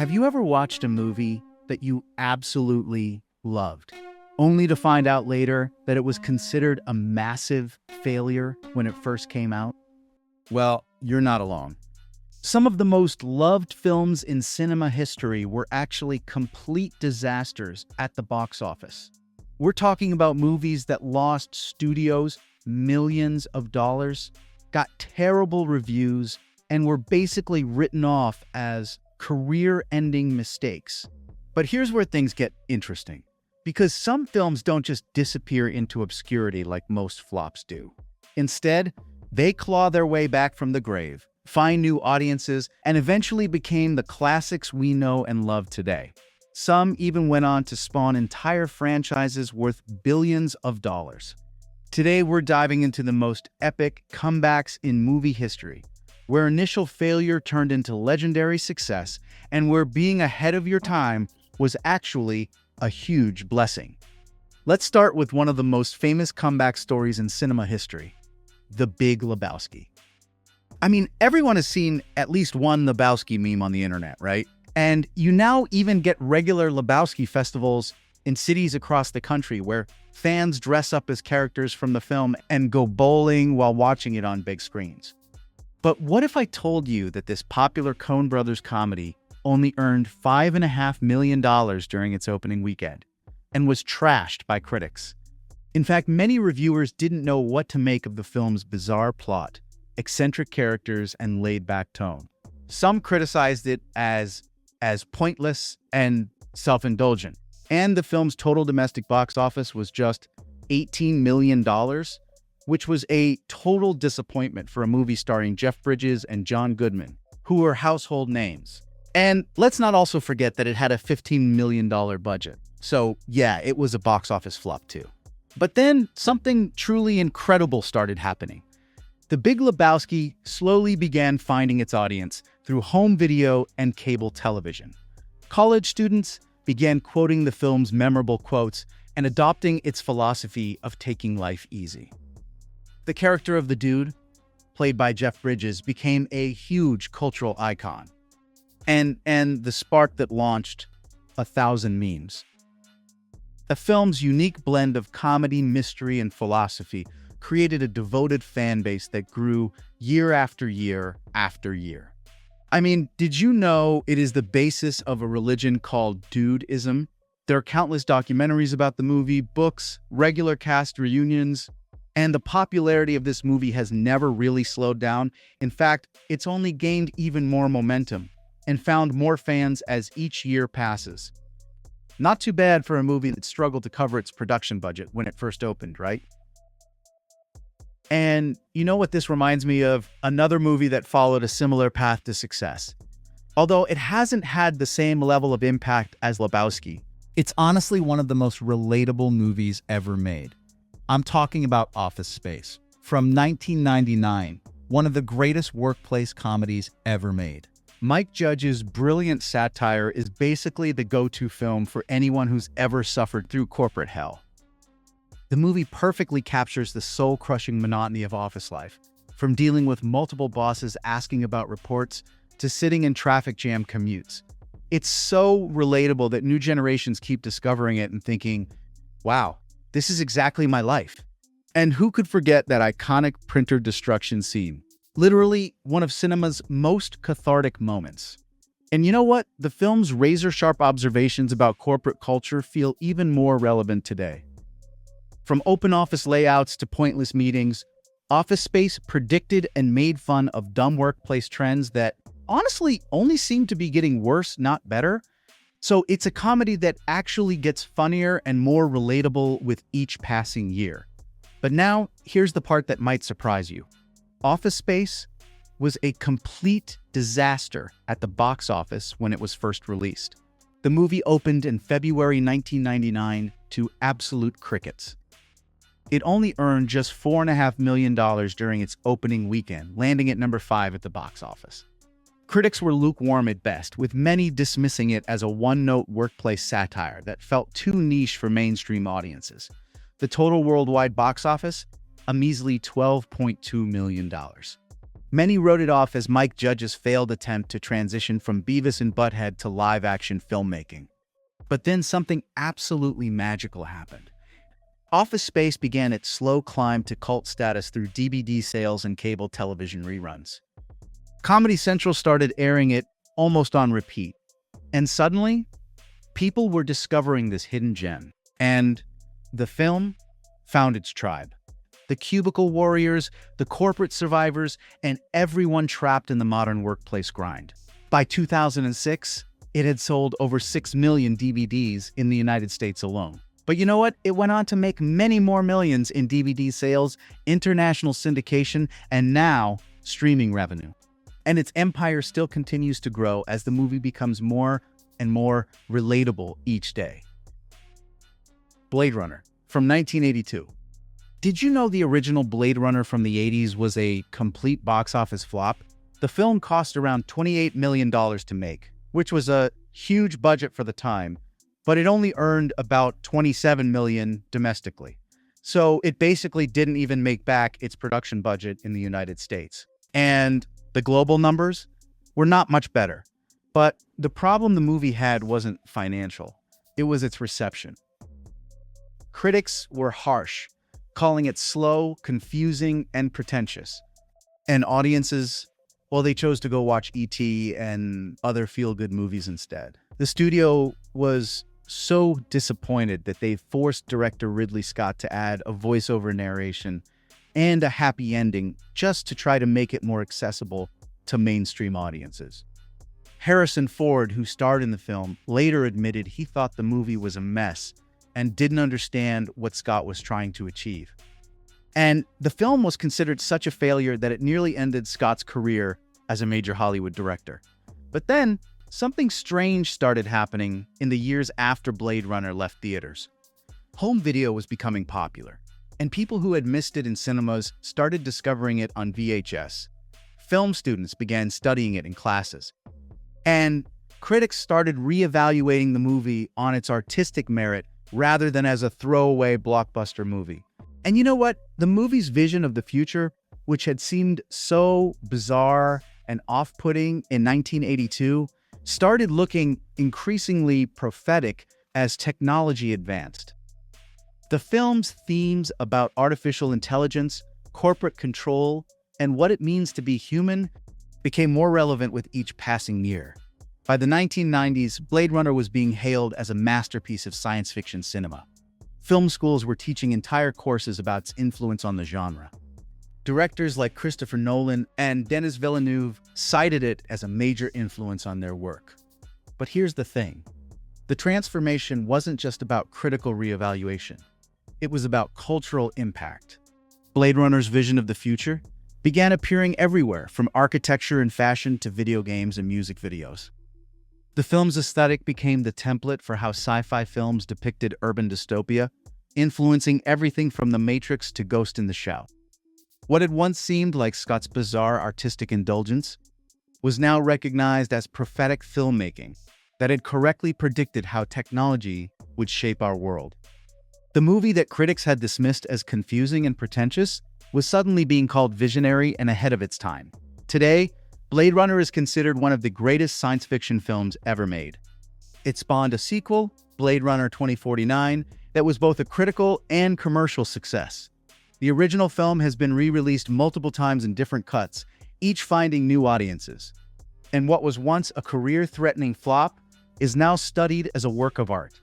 Have you ever watched a movie that you absolutely loved, only to find out later that it was considered a massive failure when it first came out? Well, you're not alone. Some of the most loved films in cinema history were actually complete disasters at the box office. We're talking about movies that lost studios millions of dollars, got terrible reviews, and were basically written off as career-ending mistakes. But here's where things get interesting, because some films don't just disappear into obscurity like most flops do. Instead, they claw their way back from the grave, find new audiences, and eventually became the classics we know and love today. Some even went on to spawn entire franchises worth billions of dollars. Today, we're diving into the most epic comebacks in movie history, where initial failure turned into legendary success, and where being ahead of your time was actually a huge blessing. Let's start with one of the most famous comeback stories in cinema history, The Big Lebowski. I mean, everyone has seen at least one Lebowski meme on the internet, right? And you now even get regular Lebowski festivals in cities across the country where fans dress up as characters from the film and go bowling while watching it on big screens. But what if I told you that this popular Coen Brothers comedy only earned $5.5 million during its opening weekend and was trashed by critics? In fact, many reviewers didn't know what to make of the film's bizarre plot, eccentric characters, and laid-back tone. Some criticized it as pointless and self-indulgent, and the film's total domestic box office was just $18 million, which was a total disappointment for a movie starring Jeff Bridges and John Goodman, who were household names. And let's not also forget that it had a $15 million budget. So yeah, it was a box office flop too. But then something truly incredible started happening. The Big Lebowski slowly began finding its audience through home video and cable television. College students began quoting the film's memorable quotes and adopting its philosophy of taking life easy. The character of the Dude, played by Jeff Bridges, became a huge cultural icon, and the spark that launched 1,000 memes. The film's unique blend of comedy, mystery, and philosophy created a devoted fan base that grew year after year after year. I mean, did you know it is the basis of a religion called Dudeism? There are countless documentaries about the movie, books, regular cast reunions, and the popularity of this movie has never really slowed down. In fact, it's only gained even more momentum and found more fans as each year passes. Not too bad for a movie that struggled to cover its production budget when it first opened, right? And you know what this reminds me of? Another movie that followed a similar path to success. Although it hasn't had the same level of impact as Lebowski, it's honestly one of the most relatable movies ever made. I'm talking about Office Space, from 1999, one of the greatest workplace comedies ever made. Mike Judge's brilliant satire is basically the go-to film for anyone who's ever suffered through corporate hell. The movie perfectly captures the soul-crushing monotony of office life, from dealing with multiple bosses asking about reports to sitting in traffic jam commutes. It's so relatable that new generations keep discovering it and thinking, wow, this is exactly my life. And who could forget that iconic printer destruction scene? Literally one of cinema's most cathartic moments. And you know what? The film's razor-sharp observations about corporate culture feel even more relevant today. From open office layouts to pointless meetings, Office Space predicted and made fun of dumb workplace trends that honestly only seem to be getting worse, not better. So it's a comedy that actually gets funnier and more relatable with each passing year. But now, here's the part that might surprise you. Office Space was a complete disaster at the box office when it was first released. The movie opened in February 1999 to absolute crickets. It only earned just $4.5 million during its opening weekend, landing at number 5 at the box office. Critics were lukewarm at best, with many dismissing it as a one-note workplace satire that felt too niche for mainstream audiences. The total worldwide box office? A measly $12.2 million. Many wrote it off as Mike Judge's failed attempt to transition from Beavis and Butthead to live-action filmmaking. But then something absolutely magical happened. Office Space began its slow climb to cult status through DVD sales and cable television reruns. Comedy Central started airing it almost on repeat. And suddenly, people were discovering this hidden gem. And the film found its tribe. The cubicle warriors, the corporate survivors, and everyone trapped in the modern workplace grind. By 2006, it had sold over 6 million DVDs in the United States alone. But you know what? It went on to make many more millions in DVD sales, international syndication, and now streaming revenue. And its empire still continues to grow as the movie becomes more and more relatable each day. Blade Runner from 1982. Did you know the original Blade Runner from the 80s was a complete box office flop? The film cost around $28 million to make, which was a huge budget for the time, but it only earned about $27 million domestically. So it basically didn't even make back its production budget in the United States. And the global numbers were not much better. But the problem the movie had wasn't financial. It was its reception. Critics were harsh, calling it slow, confusing, and pretentious. And audiences, well, they chose to go watch E.T. and other feel-good movies instead. The studio was so disappointed that they forced director Ridley Scott to add a voiceover narration and a happy ending just to try to make it more accessible to mainstream audiences. Harrison Ford, who starred in the film, later admitted he thought the movie was a mess and didn't understand what Scott was trying to achieve. And the film was considered such a failure that it nearly ended Scott's career as a major Hollywood director. But then, something strange started happening in the years after Blade Runner left theaters. Home video was becoming popular, and people who had missed it in cinemas started discovering it on VHS. Film students began studying it in classes. And critics started reevaluating the movie on its artistic merit rather than as a throwaway blockbuster movie. And you know what? The movie's vision of the future, which had seemed so bizarre and off-putting in 1982, started looking increasingly prophetic as technology advanced. The film's themes about artificial intelligence, corporate control, and what it means to be human became more relevant with each passing year. By the 1990s, Blade Runner was being hailed as a masterpiece of science fiction cinema. Film schools were teaching entire courses about its influence on the genre. Directors like Christopher Nolan and Denis Villeneuve cited it as a major influence on their work. But here's the thing. The transformation wasn't just about critical reevaluation. It was about cultural impact. Blade Runner's vision of the future began appearing everywhere, from architecture and fashion to video games and music videos. The film's aesthetic became the template for how sci-fi films depicted urban dystopia, influencing everything from The Matrix to Ghost in the Shell. What had once seemed like Scott's bizarre artistic indulgence was now recognized as prophetic filmmaking that had correctly predicted how technology would shape our world. The movie that critics had dismissed as confusing and pretentious was suddenly being called visionary and ahead of its time. Today, Blade Runner is considered one of the greatest science fiction films ever made. It spawned a sequel, Blade Runner 2049, that was both a critical and commercial success. The original film has been re-released multiple times in different cuts, each finding new audiences. And what was once a career-threatening flop is now studied as a work of art.